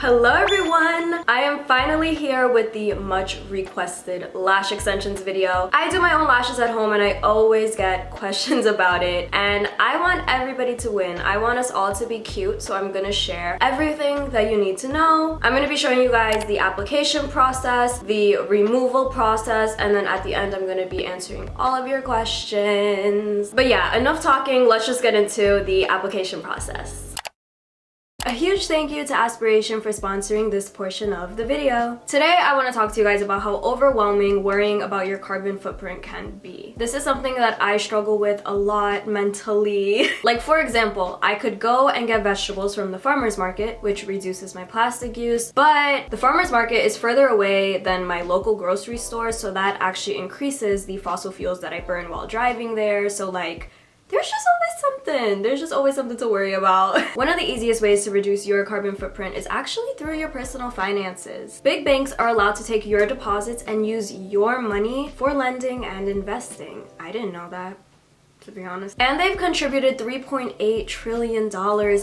Hello everyone! I am finally here with the much requested lash extensions video. I do my own lashes at home and I always get questions about it, and I want everybody to win. I want us all to be cute, so I'm gonna share everything that you need to know. I'm gonna be showing you guys the application process, the removal process, and then at the end I'm gonna be answering all of your questions. But yeah, enough talking, let's just get into the application process. A huge thank you to Aspiration for sponsoring this portion of the video. Today I want to talk to you guys about how overwhelming worrying about your carbon footprint can be. This is something that I struggle with a lot mentally. Like, for example, I could go and get vegetables from the farmer's market, which reduces my plastic use, but the farmer's market is further away than my local grocery store, so that actually increases the fossil fuels that I burn while driving there. So like, there's just always something to worry about. One of the easiest ways to reduce your carbon footprint is actually through your personal finances. Big banks are allowed to take your deposits and use your money for lending and investing. I didn't know that, to be honest. And they've contributed $3.8 trillion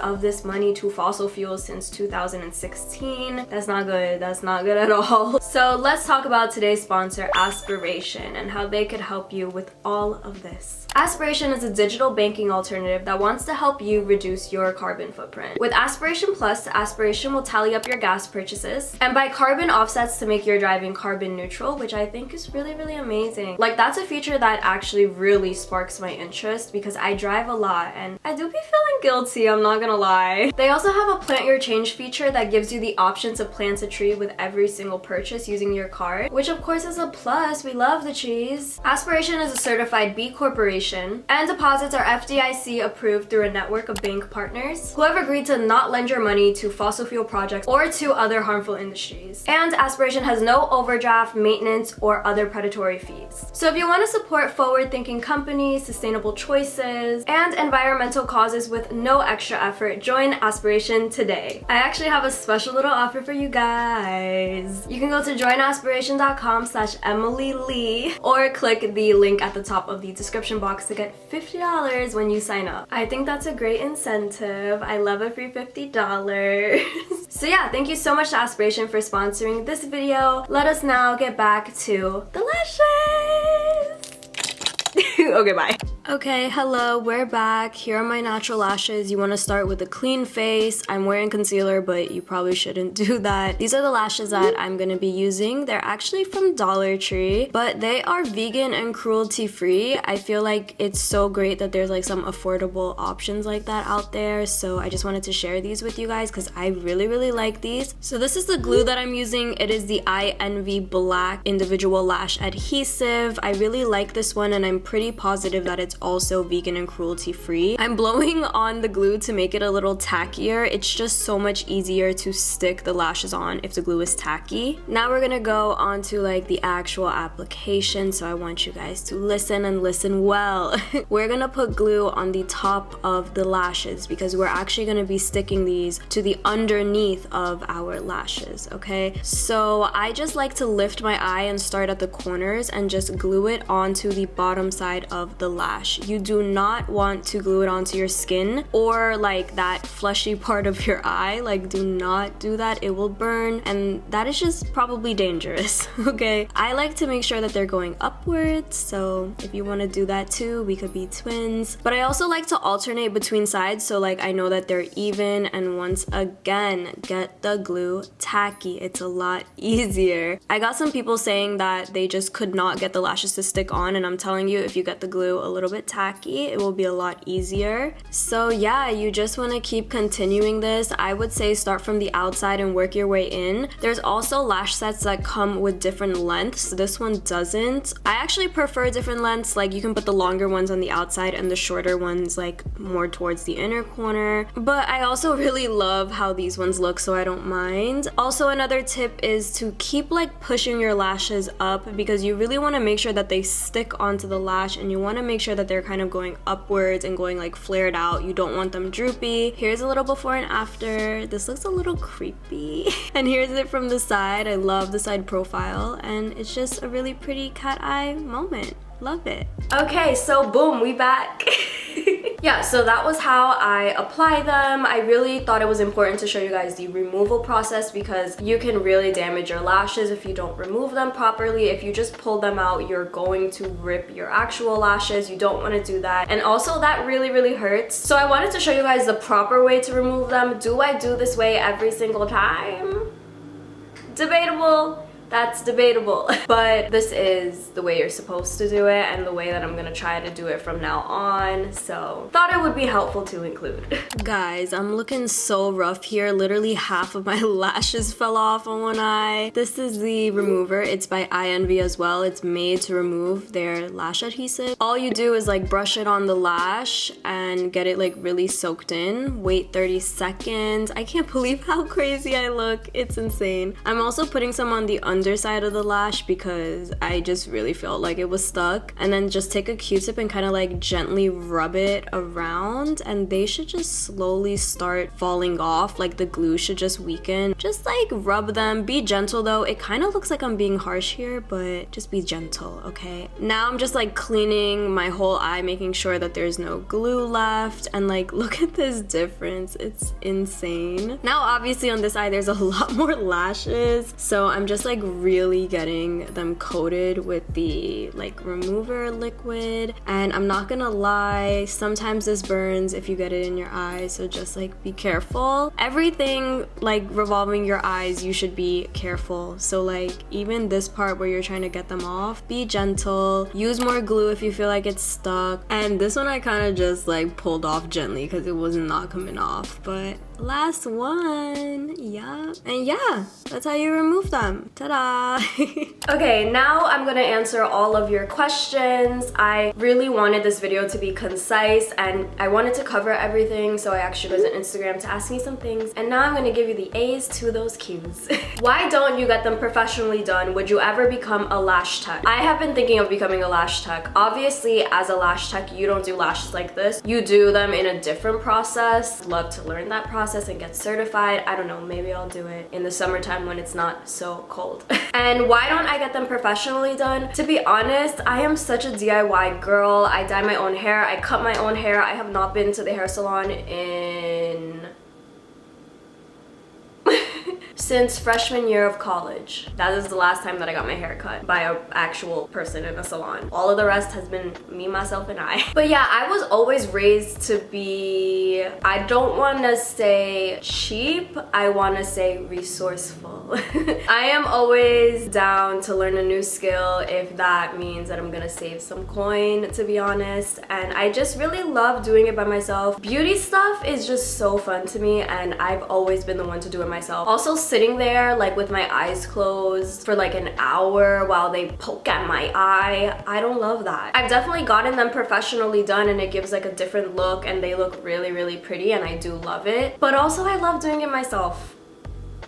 of this money to fossil fuels since 2016. That's not good. That's not good at all. So let's talk about today's sponsor, Aspiration, and how they could help you with all of this. Aspiration is a digital banking alternative that wants to help you reduce your carbon footprint. With Aspiration Plus, Aspiration will tally up your gas purchases and buy carbon offsets to make your driving carbon neutral, which I think is really, really amazing. Like, that's a feature that actually really sparks my interest because I drive a lot and I do be feeling guilty, I'm not gonna lie. They also have a plant your change feature that gives you the option to plant a tree with every single purchase using your card, which of course is a plus. We love the trees. Aspiration is a certified B Corporation, and deposits are FDIC approved through a network of bank partners who have agreed to not lend your money to fossil fuel projects or to other harmful industries. And Aspiration has no overdraft, maintenance, or other predatory fees. So if you want to support forward-thinking companies, sustainable choices, and environmental causes with no extra effort, join Aspiration today. I actually have a special little offer for you guys. You can go to joinaspiration.com/EmilyLee or click the link at the top of the description box to get $50 when you sign up. I think that's a great incentive. I love a free $50. So yeah, thank you so much to Aspiration for sponsoring this video. Let us now get back to the lashes. Okay, bye. Okay, hello, we're back. Here are my natural lashes. You want to start with a clean face. I'm wearing concealer, but you probably shouldn't do that. These are the lashes that I'm gonna be using. They're actually from Dollar Tree, but they are vegan and cruelty-free. I feel like it's so great that there's like some affordable options like that out there, so I just wanted to share these with you guys because I really, really like these. So this is the glue that I'm using. It is the I Envy Black Individual Lash Adhesive. I really like this one, and I'm pretty positive that it's also vegan and cruelty free. I'm blowing on the glue to make it a little tackier. It's just so much easier to stick the lashes on if the glue is tacky. Now we're gonna go on to like the actual application, so I want you guys to listen and listen well. We're gonna put glue on the top of the lashes because we're actually gonna be sticking these to the underneath of our lashes, okay? So I just like to lift my eye and start at the corners and just glue it onto the bottom side of the lash. You do not want to glue it onto your skin or like that fleshy part of your eye. Like, do not do that. It will burn, and that is just probably dangerous. Okay, I like to make sure that they're going upwards, so if you want to do that too, we could be twins. But I also like to alternate between sides, so like I know that they're even, and once again, get the glue tacky. It's a lot easier. I got some people saying that they just could not get the lashes to stick on, and I'm telling you, if you get the glue a little bit tacky, it will be a lot easier. So yeah, you just want to keep continuing this. I would say start from the outside and work your way in. There's also lash sets that come with different lengths. This one doesn't. I actually prefer different lengths. Like, you can put the longer ones on the outside and the shorter ones like more towards the inner corner. But I also really love how these ones look, so I don't mind. Also, another tip is to keep like pushing your lashes up because you really want to make sure that they stick onto the lash, and you want to make sure that they're kind of going upwards and going like flared out. You don't want them droopy. Here's a little before and after. This looks a little creepy. And here's it from the side. I love the side profile, and it's just a really pretty cat eye moment. Love it. Okay, so boom, we back. Yeah, so that was how I apply them. I really thought it was important to show you guys the removal process because you can really damage your lashes if you don't remove them properly. If you just pull them out, you're going to rip your actual lashes. You don't want to do that. And also that really hurts. So I wanted to show you guys the proper way to remove them. Do I do this way every single time? Debatable. That's debatable. But this is the way you're supposed to do it and the way that I'm gonna try to do it from now on. So thought it would be helpful to include. Guys, I'm looking so rough here. Literally half of my lashes fell off on one eye. This is the remover. It's by Eye Envy as well. It's made to remove their lash adhesive. All you do is like brush it on the lash and get it like really soaked in. Wait 30 seconds. I can't believe how crazy I look. It's insane. I'm also putting some on the underside of the lash because I just really felt like it was stuck. And then just take a Q-tip and kind of like gently rub it around and they should just slowly start falling off. Like the glue should just weaken. Just like rub them. Be gentle though. It kind of looks like I'm being harsh here, but just be gentle, okay? Now I'm just like cleaning my whole eye, making sure that there's no glue left. And like, look at this difference. It's insane. Now obviously on this eye there's a lot more lashes, so I'm just like really getting them coated with the like remover liquid. And I'm not gonna lie, sometimes this burns if you get it in your eye, so just like be careful. Everything like revolving your eyes, you should be careful. So like even this part where you're trying to get them off, be gentle. Use more glue if you feel like it's stuck. And this one I kind of just like pulled off gently because it was not coming off. But last one, yeah. And yeah, that's how you remove them. Ta-da! Okay, now I'm gonna answer all of your questions. I really wanted this video to be concise and I wanted to cover everything, so I asked you guys on Instagram to ask me some things, and now I'm gonna give you the A's to those Q's. Why don't you get them professionally done? Would you ever become a lash tech? I have been thinking of becoming a lash tech. Obviously, as a lash tech, you don't do lashes like this. You do them in a different process. Love to learn that process and get certified. I don't know, maybe I'll do it in the summertime when it's not so cold. And why don't I get them professionally done? To be honest, I am such a DIY girl. I dye my own hair, I cut my own hair. I have not been to the hair salon in since freshman year of college. That is the last time that I got my hair cut by an actual person in a salon. All of the rest has been me, myself, and I. But yeah, I was always raised to be, I don't want to say cheap, I want to say resourceful. I am always down to learn a new skill if that means that I'm gonna save some coin, to be honest. And I just really love doing it by myself. Beauty stuff is just so fun to me and I've always been the one to do it myself. Also, sitting there like with my eyes closed for like an hour while they poke at my eye, I don't love that. I've definitely gotten them professionally done and it gives like a different look and they look really pretty and I do love it. But also I love doing it myself.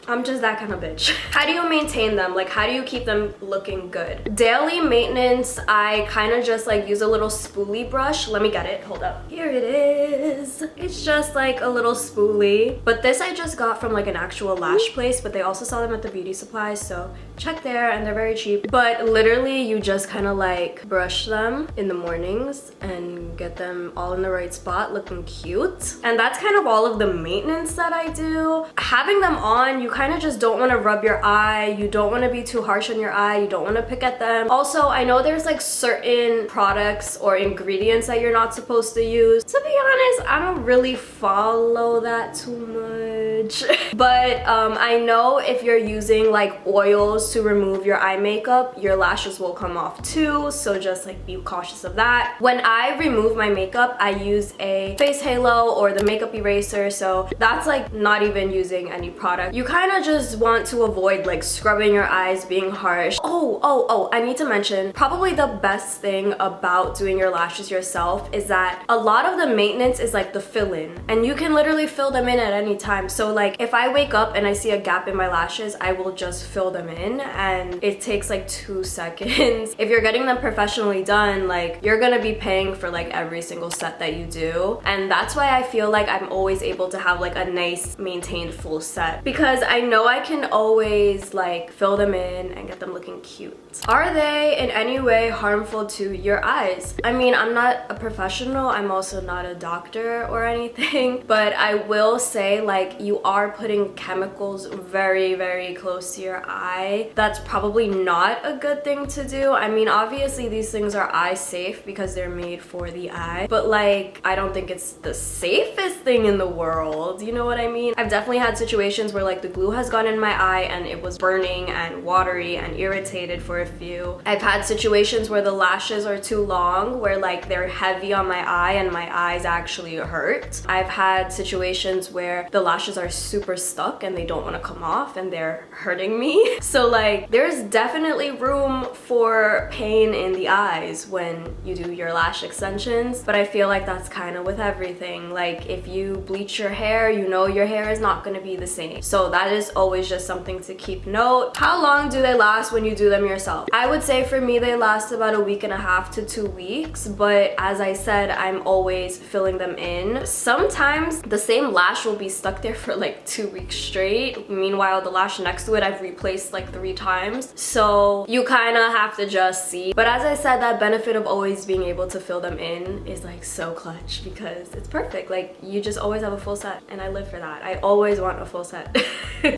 I'm just that kind of bitch. How do you maintain them? Like, how do you keep them looking good? Daily maintenance, I kind of just like use a little spoolie brush. Let me get it, hold up. Here it is. It's just like a little spoolie. But this I just got from like an actual lash place, but they also sell them at the beauty supplies, so check there and they're very cheap. But literally you just kind of like brush them in the mornings and get them all in the right spot looking cute. And that's kind of all of the maintenance that I do. Having them on, you kind of just don't want to rub your eye, you don't want to be too harsh on your eye, you don't want to pick at them. Also, I know there's like certain products or ingredients that you're not supposed to use. To be honest, I don't really follow that too much. But I know if you're using like oils to remove your eye makeup, your lashes will come off too, so just like be cautious of that. When I remove my makeup, I use a face halo or the makeup eraser, so that's like not even using any product. You kind of just want to avoid like scrubbing your eyes, being harsh. Oh, I need to mention, probably the best thing about doing your lashes yourself is that a lot of the maintenance is like the fill-in, and you can literally fill them in at any time. So like if I wake up and I see a gap in my lashes, I will just fill them in, and it takes like 2 seconds. If you're getting them professionally done, like you're gonna be paying for like every single set that you do, and that's why I feel like I'm always able to have like a nice maintained full set, because I know I can always like fill them in and get them looking cute. Are they in any way harmful to your eyes? I mean, I'm not a professional, I'm also not a doctor or anything, but I will say like you are putting chemicals very, very close to your eye. That's probably not a good thing to do. I mean, obviously these things are eye safe because they're made for the eye, but like I don't think it's the safest thing in the world, you know what I mean? I've definitely had situations where like the glue has gone in my eye and it was burning and watery and irritated for a few. I've had situations where the lashes are too long, where like they're heavy on my eye and my eyes actually hurt. I've had situations where the lashes are super stuck and they don't want to come off and they're hurting me. So like there's definitely room for pain in the eyes when you do your lash extensions, but I feel like that's kind of with everything. Like if you bleach your hair, you know your hair is not going to be the same. So that is always just something to keep note. How long do they last when you do them yourself? I would say for me they last about 1.5 to 2 weeks, but as I said, I'm always filling them in. Sometimes the same lash will be stuck there for like 2 weeks straight. Meanwhile, the lash next to it I've replaced like 3 times. So you kind of have to just see. But as I said, that benefit of always being able to fill them in is like so clutch because it's perfect. Like you just always have a full set, and I live for that. I always want a full set.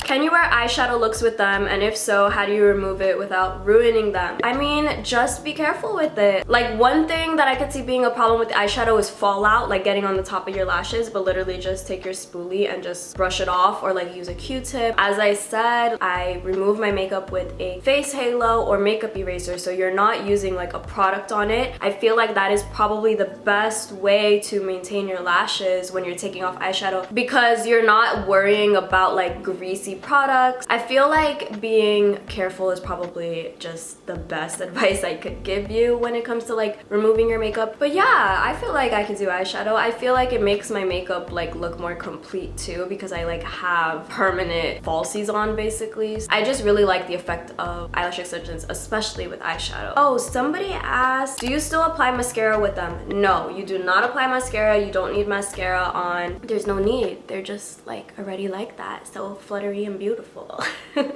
Can you wear eyeshadow looks with them? And if so, how do you remove it without ruining them? I mean, just be careful with it. Like one thing that I could see being a problem with the eyeshadow is fallout, like getting on the top of your lashes, but literally just take your spoolie and just brush it off, or like use a Q-tip. As I said, I remove my makeup with a face halo or makeup eraser, so you're not using like a product on it. I feel like that is probably the best way to maintain your lashes when you're taking off eyeshadow, because you're not worrying about like greasy products. I feel like being careful is probably just the best advice I could give you when it comes to like removing your makeup. But yeah, I feel like I could do eyeshadow. I feel like it makes my makeup like look more complete too, because I like have permanent falsies on basically. I just really like the effect of eyelash extensions, especially with eyeshadow. Oh, somebody asked, do you still apply mascara with them? No, you do not apply mascara. You don't need mascara on. There's no need. They're just like already like that, so fluttery and beautiful.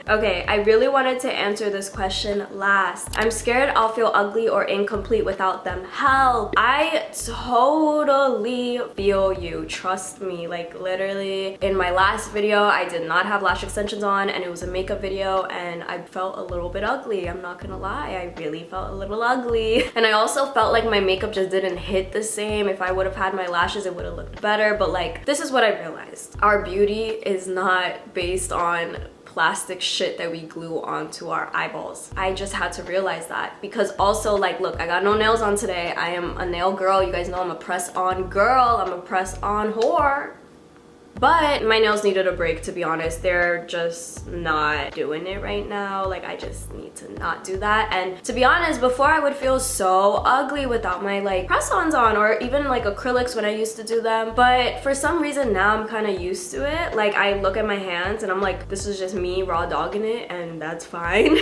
Okay, I really wanted to answer this question last. I'm scared I'll feel ugly or incomplete without them. Help! I totally feel you. Trust me. Like literally in my last video, I did not have lash extensions on, and it was a makeup video, and I felt a little bit ugly. I'm not gonna lie. I really felt a little ugly. And I also felt like my makeup just didn't hit the same. If I would have had my lashes, it would have looked better. But like, this is what I realized. Our beauty is not based on plastic shit that we glue onto our eyeballs. I just had to realize that, because also like, look, I got no nails on today. I am a nail girl. You guys know I'm a press-on girl. I'm a press-on whore. But my nails needed a break, to be honest. They're just not doing it right now. Like, I just need to not do that. And to be honest, before I would feel so ugly without my like press-ons on, or even like acrylics when I used to do them. But for some reason now I'm kind of used to it. Like, I look at my hands and I'm like, this is just me raw dogging it, and that's fine.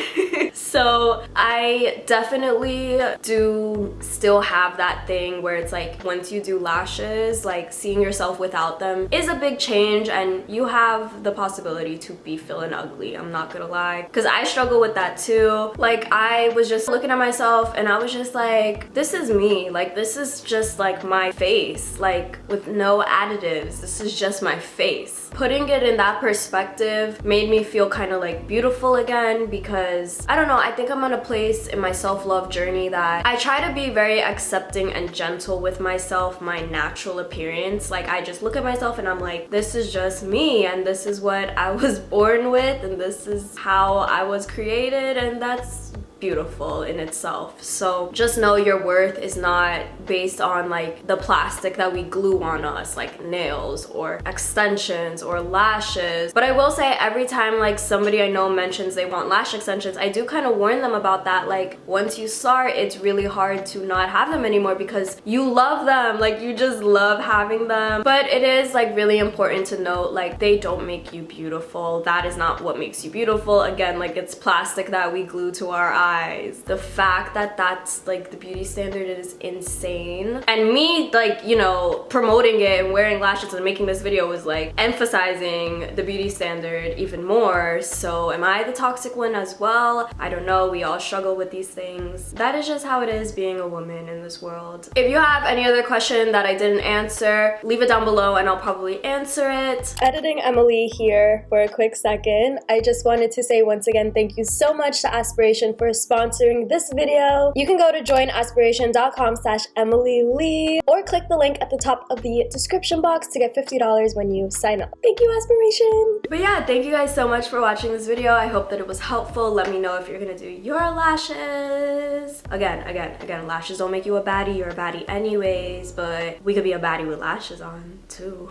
So I definitely do still have that thing where it's like, once you do lashes, like seeing yourself without them is a big change, and you have the possibility to be feeling ugly. I'm not gonna lie, because I struggle with that too. Like, I was just looking at myself and I was just like, this is me. Like, this is just like my face, like with no additives. This is just my face. Putting it in that perspective made me feel kind of like beautiful again, because I don't know, I think I'm on a place in my self-love journey that I try to be very accepting and gentle with myself, my natural appearance. Like, I just look at myself and I'm like, this is just me, and this is what I was born with, and this is how I was created, and that's beautiful in itself. So just know your worth is not based on like the plastic that we glue on us, like nails or extensions or lashes. But I will say, every time like somebody I know mentions they want lash extensions, I do kind of warn them about that. Like once you start, it's really hard to not have them anymore because you love them, like you just love having them. But it is like really important to note, like they don't make you beautiful. That is not what makes you beautiful. Again, like it's plastic that we glue to our eyes. The fact that that's like the beauty standard is insane. And me, like, you know, promoting it and wearing lashes and making this video was like emphasizing the beauty standard even more. So am I the toxic one as well? I don't know. We all struggle with these things. That is just how it is being a woman in this world. If you have any other question that I didn't answer, leave it down below and I'll probably answer it. Editing Emily here for a quick second. I just wanted to say once again, thank you so much to Aspiration for sponsoring this video. You can go to joinaspiration.com/EmilyLee or click the link at the top of the description box to get $50 when you sign up. Thank you, Aspiration! But yeah, thank you guys so much for watching this video. I hope that it was helpful. Let me know if you're gonna do your lashes. Again, lashes don't make you a baddie. You're a baddie anyways, but we could be a baddie with lashes on too.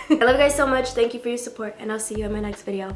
I love you guys so much. Thank you for your support and I'll see you in my next video.